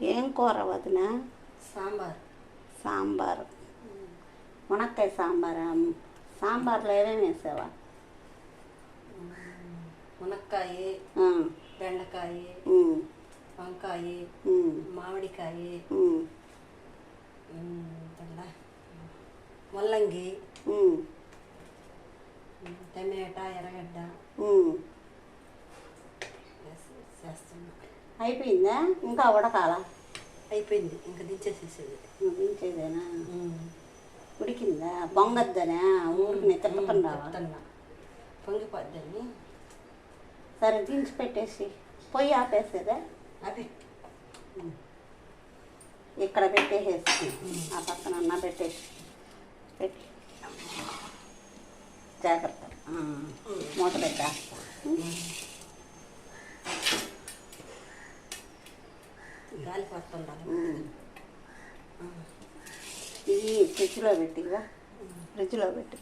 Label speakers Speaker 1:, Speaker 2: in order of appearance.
Speaker 1: ఏం కూర వదిన?
Speaker 2: సాంబార్.
Speaker 1: సాంబారు. మునక్కాయ సాంబారా? సాంబార్లో ఏమేమి వేసావా?
Speaker 2: మునక్కాయ, బెండకాయ, వంకాయ, మామిడికాయ, ముల్లంగి, టమాటా, ఎర్రగడ్డ చేస్తున్నా.
Speaker 1: అయిపోయిందా? ఇంకా ఉడకాల?
Speaker 2: అయిపోయింది, ఇంకా దించేసేసేది.
Speaker 1: దించేదేనా? ఉడికిందా? బొంగద్దనా? ఊరికి తిప్పుతున్నావా?
Speaker 2: పొంగిపోద్దని.
Speaker 1: సరే దించి పెట్టేసి పొయ్యి ఆపేసేదా?
Speaker 2: అవి
Speaker 1: ఇక్కడ పెట్టేసేసి ఆ పక్కన అన్న పెట్టేసి పెట్టి జాగ్రత్త మూత పెట్టేస్తా.
Speaker 2: గాలి పడుతుండాలి.
Speaker 1: ఇవి ఫ్రిడ్జ్లో పెట్టివా? ఫ్రిడ్జ్లో పెట్టి